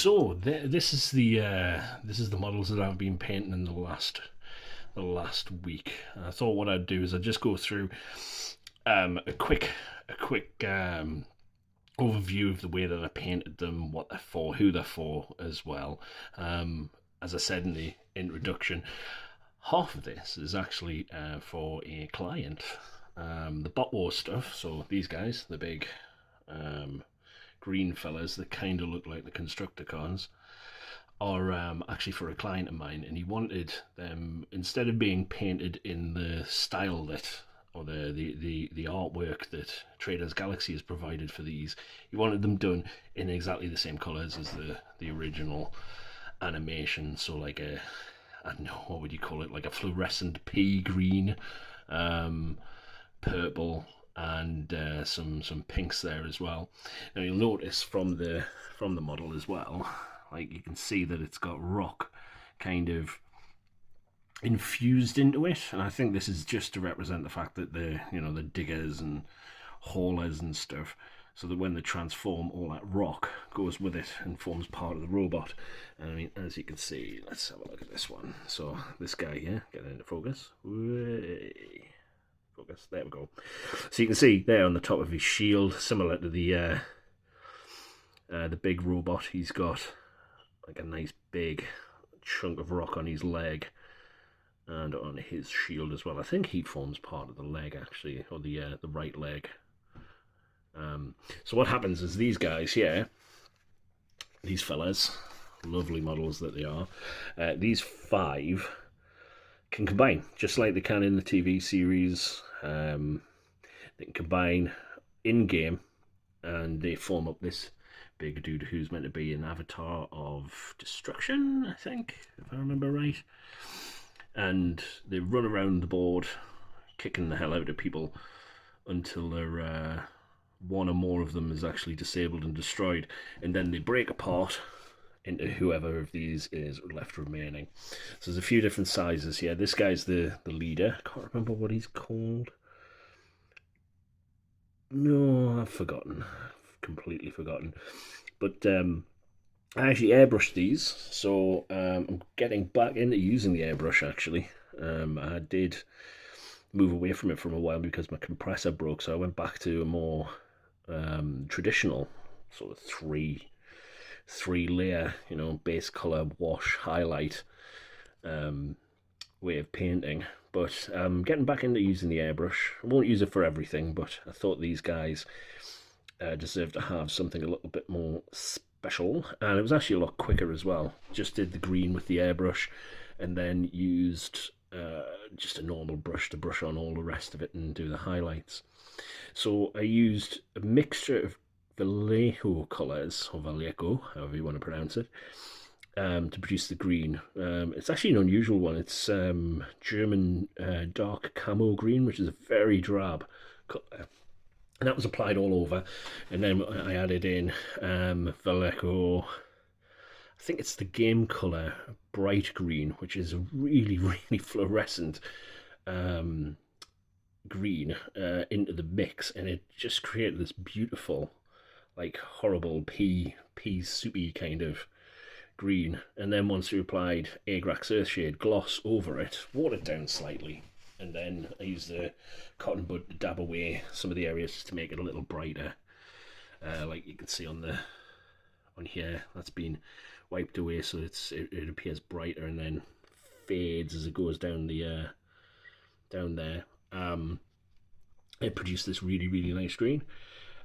So this is the models that I've been painting in the last week. I thought what I'd do is I'd just go through a quick overview of the way that I painted them, what they're for, who they're for as well. As I said in the introduction, half of this is actually for a client. The bot war stuff. So these guys, the big green fellas that kind of look like the Constructicons, are actually for a client of mine, and he wanted them, instead of being painted in the style that, or the artwork that Traders Galaxy has provided for these, he wanted them done in exactly the same colours as the original animation. So like a, I don't know, what would you call it, like a fluorescent pea green, purple, and some pinks there as well. Now you'll notice from the model as well, like you can see that it's got rock kind of infused into it, and I think this is just to represent the fact that the diggers and haulers and stuff, so that when they transform, all that rock goes with it and forms part of the robot. And I mean, as you can see, let's have a look at this one. So this guy here, get into focus. Focus, there we go. So you can see there on the top of his shield, similar to the big robot, he's got like a nice big chunk of rock on his leg and on his shield as well. I think he forms part of the leg actually, or the right leg. So what happens is these guys here, these fellas, lovely models that they are, these five can combine just like they can in the TV series. They can combine in game, and they form up this big dude who's meant to be an avatar of destruction, I think, if I remember right. And they run around the board kicking the hell out of people until they're one or more of them is actually disabled and destroyed, and then they break apart into whoever of these is left remaining. So there's a few different sizes here. This guy's the leader. I can't remember what he's called. No, I've forgotten. I've completely forgotten. But I actually airbrushed these, so I'm getting back into using the airbrush actually. I did move away from it for a while because my compressor broke, so I went back to a more traditional sort of three layer, base color, wash, highlight way of painting. But I'm getting back into using the airbrush. I won't use it for everything, but I thought these guys deserve to have something a little bit more special, and it was actually a lot quicker as well. Just did the green with the airbrush, and then used just a normal brush to brush on all the rest of it and do the highlights. So I used a mixture of Vallejo colours, or Vallejo, however you want to pronounce it, to produce the green. It's actually an unusual one. It's German dark camo green, which is a very drab colour. And that was applied all over. And then I added in Vallejo, I think it's the game colour, bright green, which is a really, really fluorescent green into the mix. And it just created this beautiful, like horrible pea soupy kind of green. And then once we applied Agrax Earthshade gloss over it, watered down slightly, and then I used the cotton bud to dab away some of the areas just to make it a little brighter. Like you can see on here, that's been wiped away, so it appears brighter and then fades as it goes down the down there. It produced this really, really nice green.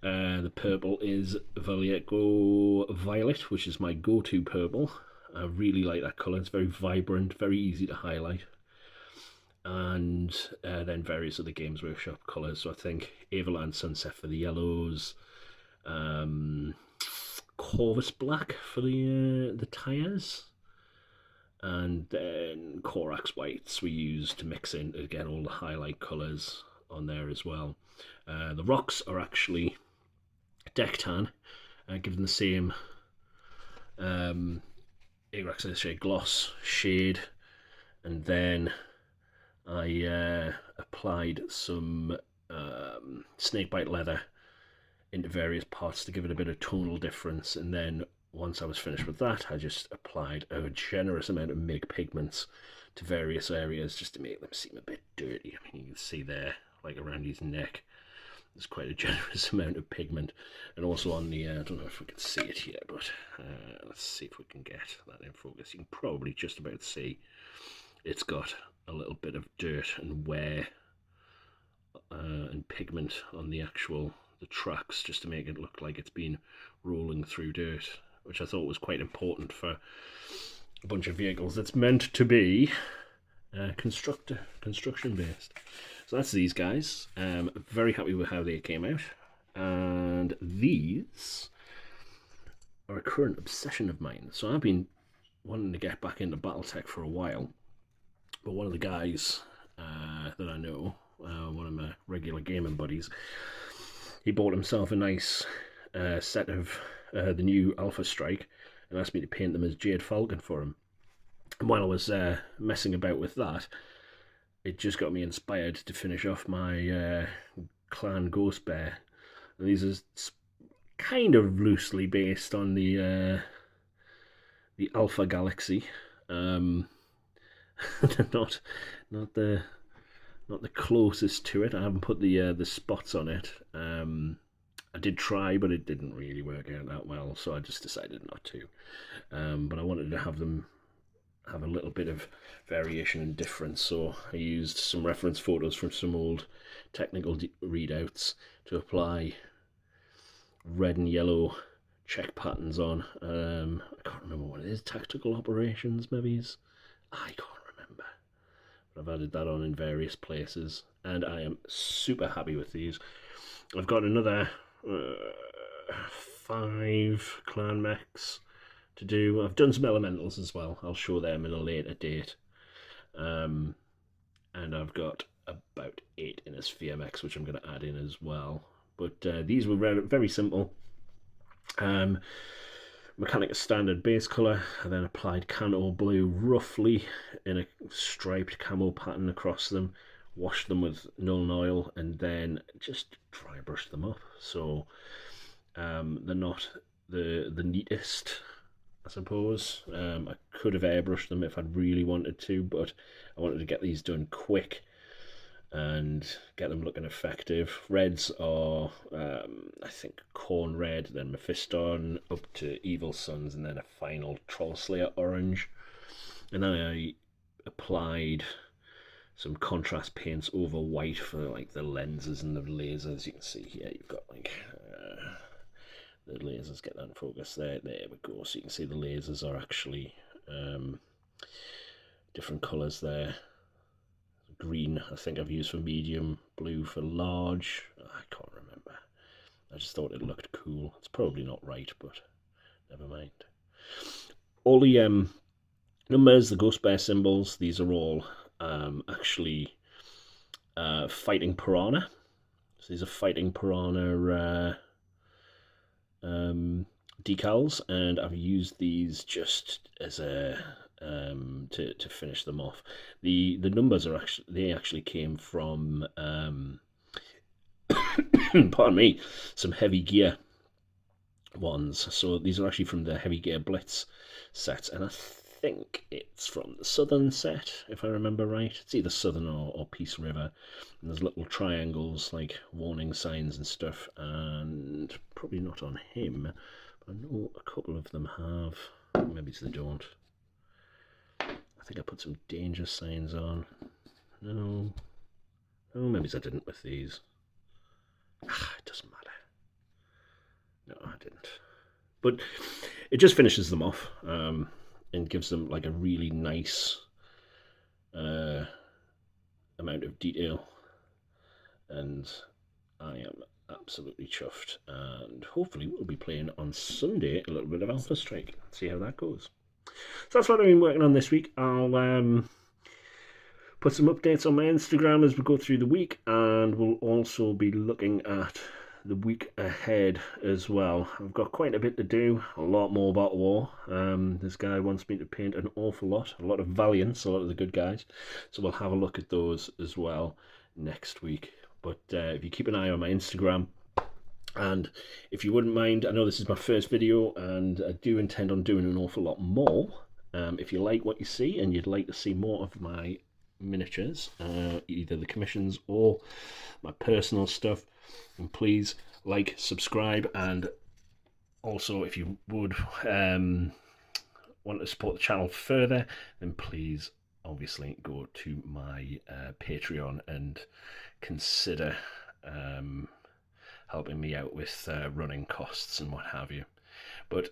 The purple is Vallejo Violet, which is my go-to purple. I really like that colour. It's very vibrant, very easy to highlight. And then various other Games Workshop colours. So I think Everland Sunset for the yellows, Corvus Black for the tyres, and then Corax Whites we used to mix in to get all the highlight colours on there as well. The rocks are actually deck tan, given the same Agrax Earthshade gloss shade, and then I applied some snakebite leather into various parts to give it a bit of tonal difference, and then once I was finished with that, I just applied a generous amount of MIG pigments to various areas just to make them seem a bit dirty. I mean, you can see there, like around his neck, there's quite a generous amount of pigment. And also on the, I don't know if we can see it here, but let's see if we can get that in focus. You can probably just about see it's got a little bit of dirt and wear and pigment on the tracks, just to make it look like it's been rolling through dirt, which I thought was quite important for a bunch of vehicles that's meant to be construction based. So that's these guys. Very happy with how they came out, and these are a current obsession of mine. So I've been wanting to get back into BattleTech for a while, but one of the guys that I know, one of my regular gaming buddies, he bought himself a nice set of the new Alpha Strike and asked me to paint them as Jade Falcon for him. And while I was messing about with that, it just got me inspired to finish off my Clan Ghost Bear. And these are kind of loosely based on the Alpha Galaxy. They're not the closest to it. I haven't put the spots on it. I did try, but it didn't really work out that well, so I just decided not to. But I wanted to have them have a little bit of variation and difference, so I used some reference photos from some old technical readouts to apply red and yellow check patterns on. I can't remember what it is. Tactical operations, maybe? I can't remember. But I've added that on in various places, and I am super happy with these. I've got another 5 Clan Mechs to do. I've done some elementals as well. I'll show them in a later date. And I've got about 8 in a Sphere Mechs, which I'm going to add in as well. But these were very simple. Mechanica standard base colour. I then applied Cano blue roughly in a striped camo pattern across them. Washed them with Nuln Oil and then just dry brushed them up. So they're not the neatest, I suppose. I could have airbrushed them if I'd really wanted to, but I wanted to get these done quick and get them looking effective. Reds are, I think, Corn Red, then Mephiston, up to Evil Sons, and then a final Troll Slayer orange. And then I applied some contrast paints over white for like the lenses and the lasers. You can see here you've got like the lasers, get that in focus there. There we go. So you can see the lasers are actually different colours there. Green I think I've used for medium, blue for large. I can't remember. I just thought it looked cool. It's probably not right, but never mind. All the numbers, the Ghost Bear symbols, these are all actually Fighting Piranha. So these are Fighting Piranha decals, and I've used these just as a to finish them off. The numbers are actually came from pardon me, some Heavy Gear ones. So these are actually from the Heavy Gear Blitz sets, and I think it's from the Southern set, if I remember right. It's either Southern or Peace River. And there's little triangles like warning signs and stuff, and probably not on him, but I know a couple of them have. Maybe they don't. I think I put some danger signs on. No. Oh, maybe I didn't with these. It doesn't matter. No, I didn't. But it just finishes them off. And gives them like a really nice amount of detail, and I am absolutely chuffed, and hopefully we'll be playing on Sunday a little bit of Alpha Strike, see how that goes. So that's what I've been working on this week. I'll put some updates on my Instagram as we go through the week, and we'll also be looking at the week ahead as well. I've got quite a bit to do, a lot more Battle War. This guy wants me to paint an awful lot, a lot of Valiants, a lot of the good guys, so we'll have a look at those as well next week. But if you keep an eye on my Instagram, And if you wouldn't mind, I know this is my first video and I do intend on doing an awful lot more. If you like what you see and you'd like to see more of my miniatures, either the commissions or my personal stuff, then please like, subscribe, and also if you would want to support the channel further, then please obviously go to my Patreon and consider helping me out with running costs and what have you. But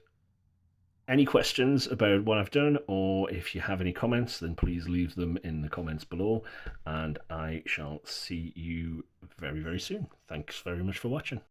any questions about what I've done, or if you have any comments, then please leave them in the comments below, and I shall see you very, very soon. Thanks very much for watching.